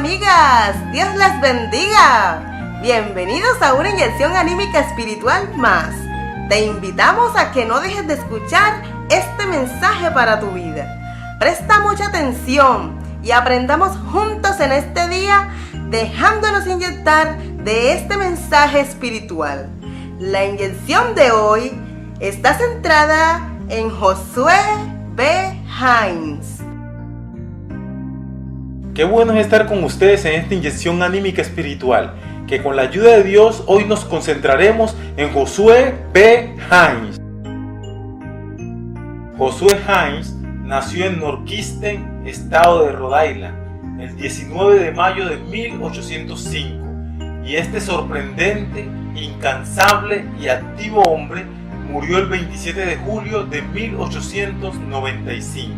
amigas, Dios las bendiga. Bienvenidos a una inyección anímica espiritual más. Te invitamos a que no dejes de escuchar este mensaje para tu vida. Presta mucha atención y aprendamos juntos en este día, dejándonos inyectar de este mensaje espiritual. La inyección de hoy está centrada en Josué B. Hines. Qué bueno es estar con ustedes en esta inyección anímica espiritual, que con la ayuda de Dios hoy nos concentraremos en Josué B. Hines. Josué Hines nació en Northeastern, estado de Rhode Island, el 19 de mayo de 1805, y este sorprendente, incansable y activo hombre murió el 27 de julio de 1895.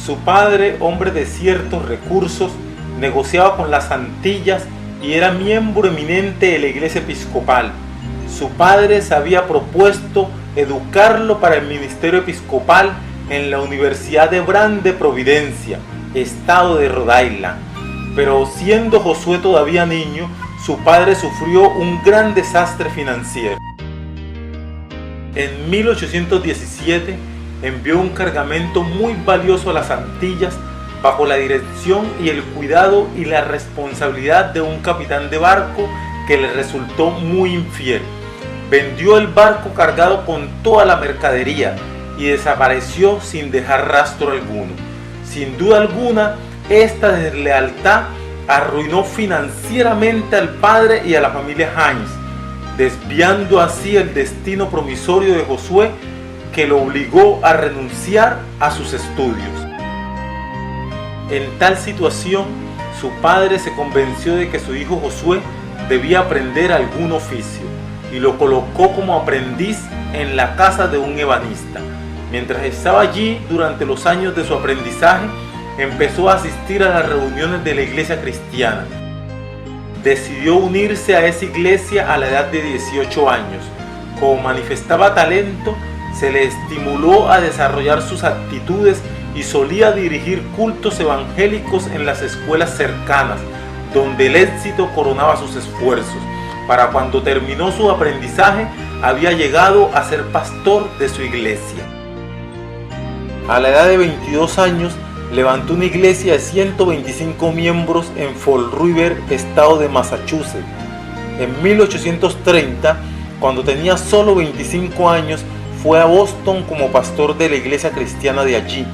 Su padre, hombre de ciertos recursos, negociaba con las Antillas y era miembro eminente de la iglesia episcopal. Su padre se había propuesto educarlo para el ministerio episcopal en la Universidad de Brand de Providencia, estado de Rhode Island. Pero siendo Josué todavía niño, su padre sufrió un gran desastre financiero. En 1817 envió un cargamento muy valioso a las Antillas bajo la dirección y el cuidado y la responsabilidad de un capitán de barco que le resultó muy infiel. Vendió el barco cargado con toda la mercadería y desapareció sin dejar rastro alguno. Sin duda alguna, esta deslealtad arruinó financieramente al padre y a la familia Hines, desviando así el destino promisorio de Josué, que lo obligó a renunciar a sus estudios. En tal situación, su padre se convenció de que su hijo Josué debía aprender algún oficio y lo colocó como aprendiz en la casa de un ebanista. Mientras estaba allí durante los años de su aprendizaje, empezó a asistir a las reuniones de la iglesia cristiana. Decidió unirse a esa iglesia a la edad de 18 años. Como manifestaba talento, se le estimuló a desarrollar sus aptitudes y solía dirigir cultos evangélicos en las escuelas cercanas, donde el éxito coronaba sus esfuerzos. Para cuando terminó su aprendizaje, había llegado a ser pastor de su iglesia. A la edad de 22 años, levantó una iglesia de 125 miembros en Fall River, estado de Massachusetts. En 1830, cuando tenía solo 25 años, fue a Boston como pastor de la iglesia cristiana de allí.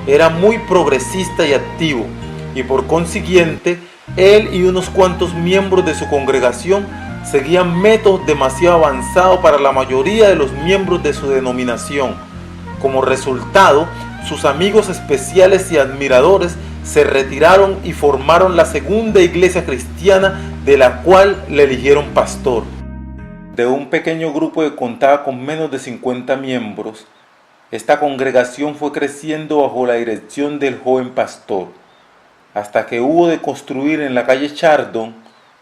Era muy progresista y activo, y por consiguiente, él y unos cuantos miembros de su congregación seguían métodos demasiado avanzados para la mayoría de los miembros de su denominación. Como resultado, sus amigos especiales y admiradores se retiraron y formaron la segunda iglesia cristiana, de la cual le eligieron pastor. De un pequeño grupo que contaba con menos de 50 miembros, esta congregación fue creciendo bajo la dirección del joven pastor, hasta que hubo de construir en la calle Chardon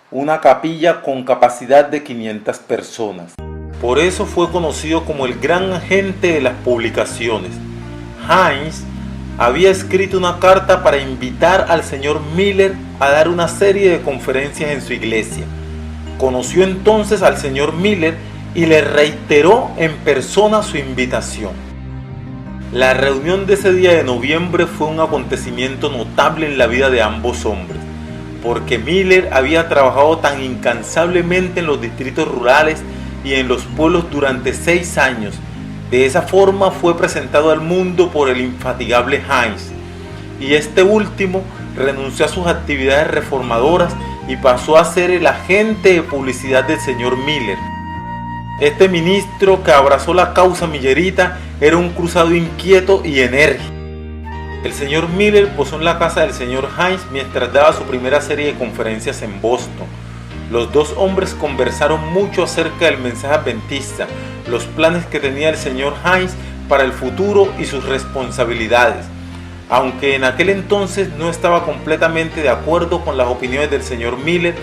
una capilla con capacidad de 500 personas. Por eso fue conocido como el gran agente de las publicaciones. Hines había escrito una carta para invitar al señor Miller a dar una serie de conferencias en su iglesia. Conoció entonces al señor Miller y le reiteró en persona su invitación. La reunión de ese día de noviembre fue un acontecimiento notable en la vida de ambos hombres, porque Miller había trabajado tan incansablemente en los distritos rurales y en los pueblos durante 6 años. De esa forma fue presentado al mundo por el infatigable Hines, y este último renunció a sus actividades reformadoras y pasó a ser el agente de publicidad del señor Miller. Este ministro, que abrazó la causa millerita, era un cruzado inquieto y enérgico. El señor Miller posó en la casa del señor Hines mientras daba su primera serie de conferencias en Boston. Los dos hombres conversaron mucho acerca del mensaje adventista, los planes que tenía el señor Hines para el futuro y sus responsabilidades. Aunque en aquel entonces no estaba completamente de acuerdo con las opiniones del señor Miller,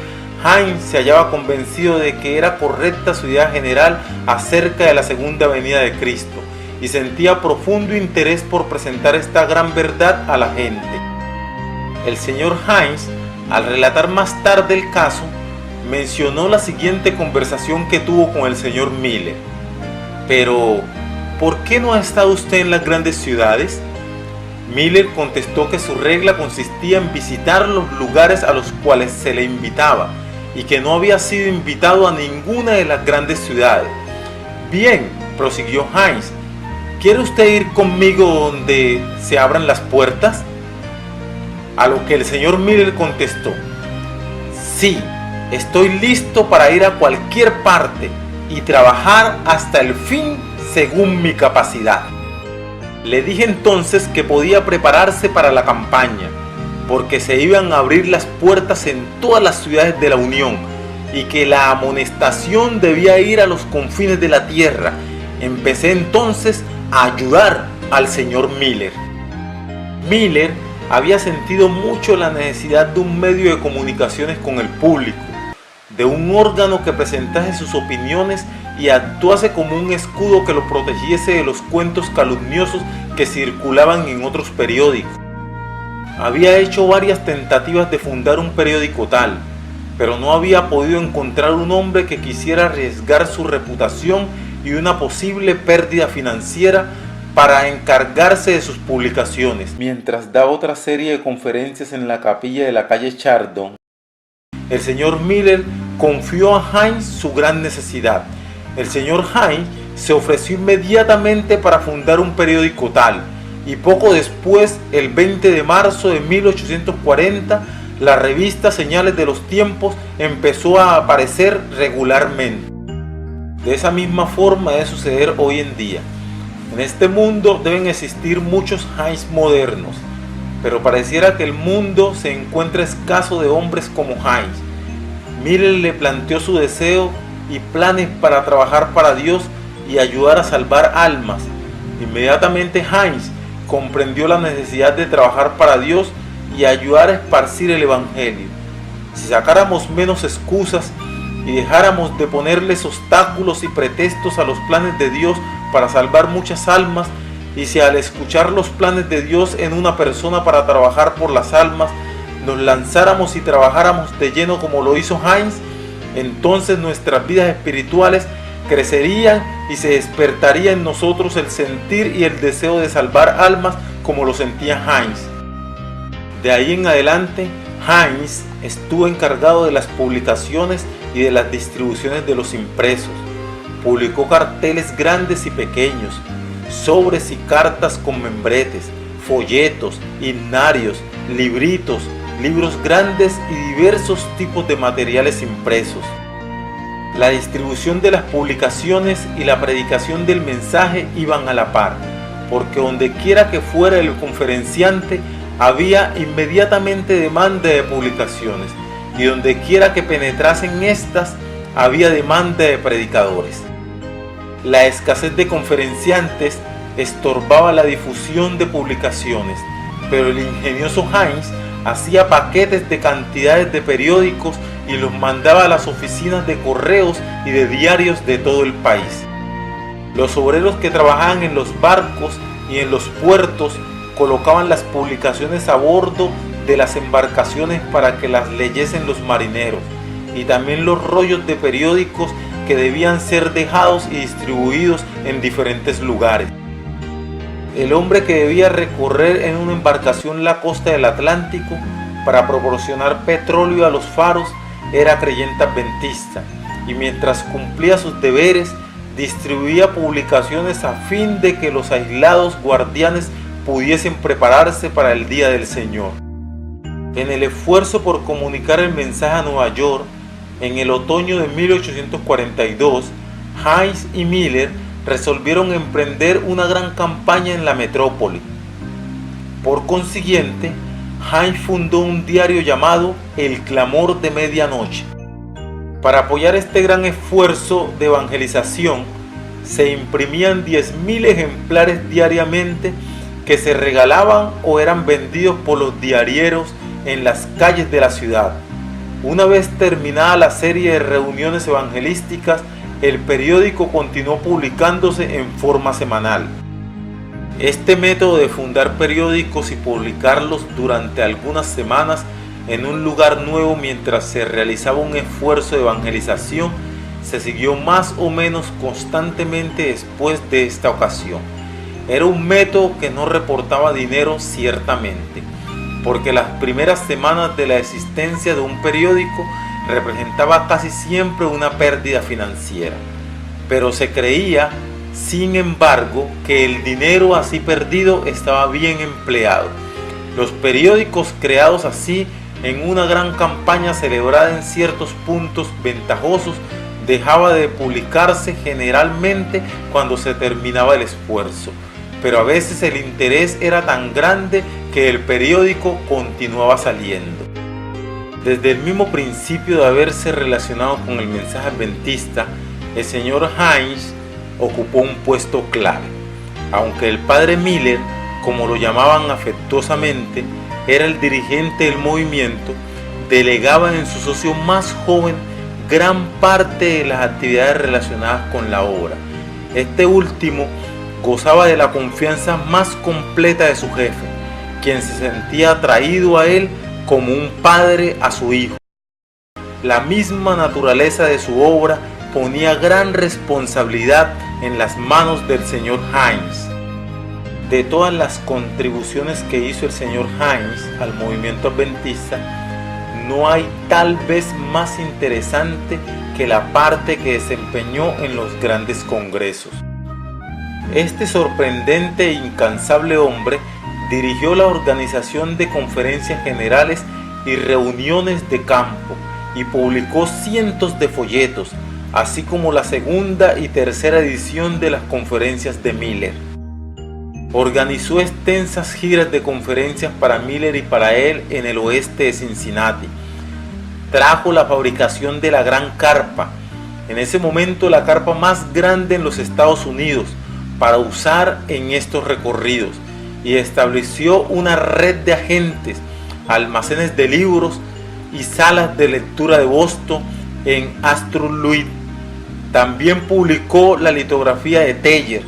Hines se hallaba convencido de que era correcta su idea general acerca de la segunda venida de Cristo y sentía profundo interés por presentar esta gran verdad a la gente. El señor Hines Al relatar más tarde el caso, mencionó la siguiente conversación que tuvo con el señor Miller. Pero, ¿por qué no ha estado usted en las grandes ciudades? Miller contestó que su regla consistía en visitar los lugares a los cuales se le invitaba y que no había sido invitado a ninguna de las grandes ciudades. Bien, prosiguió Hines, ¿quiere usted ir conmigo donde se abran las puertas? A lo que el señor Miller contestó, sí, estoy listo para ir a cualquier parte y trabajar hasta el fin según mi capacidad. Le dije entonces que podía prepararse para la campaña, porque se iban a abrir las puertas en todas las ciudades de la Unión y que la amonestación debía ir a los confines de la tierra. Empecé entonces a ayudar al señor Miller. Miller había sentido mucho la necesidad de un medio de comunicaciones con el público, de un órgano que presentase sus opiniones y actuase como un escudo que lo protegiese de los cuentos calumniosos que circulaban en otros periódicos. Había hecho varias tentativas de fundar un periódico tal, pero no había podido encontrar un hombre que quisiera arriesgar su reputación y una posible pérdida financiera para encargarse de sus publicaciones. Mientras daba otra serie de conferencias en la capilla de la calle Chardon, el señor Miller confió a Hines su gran necesidad. El señor Hines se ofreció inmediatamente para fundar un periódico tal, y poco después, el 20 de marzo de 1840, la revista Señales de los Tiempos empezó a aparecer regularmente. De esa misma forma debe suceder hoy en día. En este mundo deben existir muchos Hines modernos, pero pareciera que el mundo se encuentra escaso de hombres como Hines. Miller le planteó su deseo y planes para trabajar para Dios y ayudar a salvar almas. Inmediatamente Hines comprendió la necesidad de trabajar para Dios y ayudar a esparcir el Evangelio. Si sacáramos menos excusas y dejáramos de ponerles obstáculos y pretextos a los planes de Dios para salvar muchas almas, y si al escuchar los planes de Dios en una persona para trabajar por las almas, nos lanzáramos y trabajáramos de lleno como lo hizo Hines, entonces nuestras vidas espirituales crecerían y se despertaría en nosotros el sentir y el deseo de salvar almas como lo sentía Hines. De ahí en adelante, Hines estuvo encargado de las publicaciones y de las distribuciones de los impresos. Publicó carteles grandes y pequeños, sobres y cartas con membretes, folletos, himnarios, libritos, libros grandes y diversos tipos de materiales impresos. La distribución de las publicaciones y la predicación del mensaje iban a la par, porque donde quiera que fuera el conferenciante había inmediatamente demanda de publicaciones, y donde quiera que penetrasen estas había demanda de predicadores. La escasez de conferenciantes estorbaba la difusión de publicaciones, pero el ingenioso Hines hacía paquetes de cantidades de periódicos y los mandaba a las oficinas de correos y de diarios de todo el país. Los obreros que trabajaban en los barcos y en los puertos colocaban las publicaciones a bordo de las embarcaciones para que las leyesen los marineros, y también los rollos de periódicos que debían ser dejados y distribuidos en diferentes lugares. El hombre que debía recorrer en una embarcación la costa del Atlántico para proporcionar petróleo a los faros era creyente adventista, y mientras cumplía sus deberes distribuía publicaciones a fin de que los aislados guardianes pudiesen prepararse para el día del Señor. En el esfuerzo por comunicar el mensaje a Nueva York, en el otoño de 1842, Hines y Miller resolvieron emprender una gran campaña en la metrópoli. Por consiguiente, Hines fundó un diario llamado El Clamor de Medianoche. Para apoyar este gran esfuerzo de evangelización, se imprimían 10.000 ejemplares diariamente que se regalaban o eran vendidos por los diarieros en las calles de la ciudad. Una vez terminada la serie de reuniones evangelísticas, el periódico continuó publicándose en forma semanal. Este método de fundar periódicos y publicarlos durante algunas semanas en un lugar nuevo mientras se realizaba un esfuerzo de evangelización se siguió más o menos constantemente después de esta ocasión. Era un método que no reportaba dinero ciertamente, porque las primeras semanas de la existencia de un periódico representaba casi siempre una pérdida financiera, pero se creía, sin embargo, que el dinero así perdido estaba bien empleado. Los periódicos creados así en una gran campaña celebrada en ciertos puntos ventajosos dejaba de publicarse generalmente cuando se terminaba el esfuerzo, pero a veces el interés era tan grande que el periódico continuaba saliendo. Desde el mismo principio de haberse relacionado con el mensaje adventista, el señor Hines ocupó un puesto clave. Aunque el padre Miller, como lo llamaban afectuosamente, era el dirigente del movimiento, delegaba en su socio más joven gran parte de las actividades relacionadas con la obra. Este último gozaba de la confianza más completa de su jefe, quien se sentía atraído a él como un padre a su hijo. La misma naturaleza de su obra ponía gran responsabilidad en las manos del señor Hines. De todas las contribuciones que hizo el señor Hines al movimiento adventista, no hay tal vez más interesante que la parte que desempeñó en los grandes congresos. Este sorprendente e incansable hombre dirigió la organización de conferencias generales y reuniones de campo y publicó cientos de folletos, así como la segunda y tercera edición de las conferencias de Miller. Organizó extensas giras de conferencias para Miller y para él en el oeste de Cincinnati. Trajo la fabricación de la gran carpa, en ese momento la carpa más grande en los Estados Unidos, para usar en estos recorridos, y estableció una red de agentes, almacenes de libros y salas de lectura de Boston en Astrup. También publicó la litografía de Teller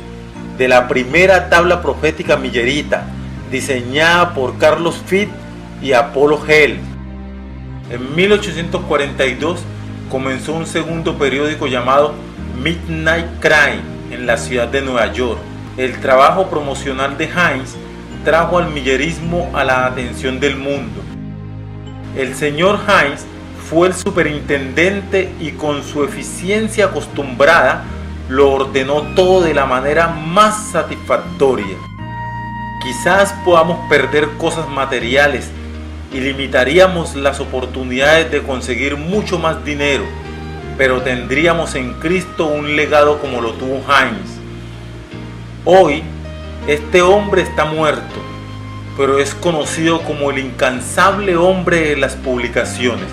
de la primera tabla profética millerita, diseñada por Carlos Fitt y Apollo Hell. En 1842 comenzó un segundo periódico llamado Midnight Cry en la ciudad de Nueva York. El trabajo promocional de Hines trajo al millerismo a la atención del mundo. El señor Hines fue el superintendente y con su eficiencia acostumbrada lo ordenó todo de la manera más satisfactoria. Quizás podamos perder cosas materiales y limitaríamos las oportunidades de conseguir mucho más dinero, pero tendríamos en Cristo un legado como lo tuvo Hines. Hoy, este hombre está muerto, pero es conocido como el incansable hombre de las publicaciones.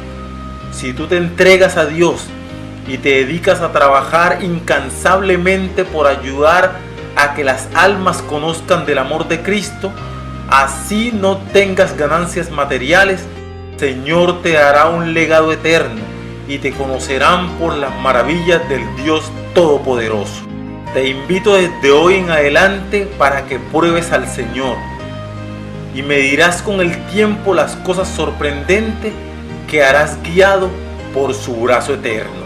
Si tú te entregas a Dios y te dedicas a trabajar incansablemente por ayudar a que las almas conozcan del amor de Cristo, así no tengas ganancias materiales, el Señor te dará un legado eterno y te conocerán por las maravillas del Dios Todopoderoso. Te invito desde hoy en adelante para que pruebes al Señor y me dirás con el tiempo las cosas sorprendentes que harás guiado por su brazo eterno.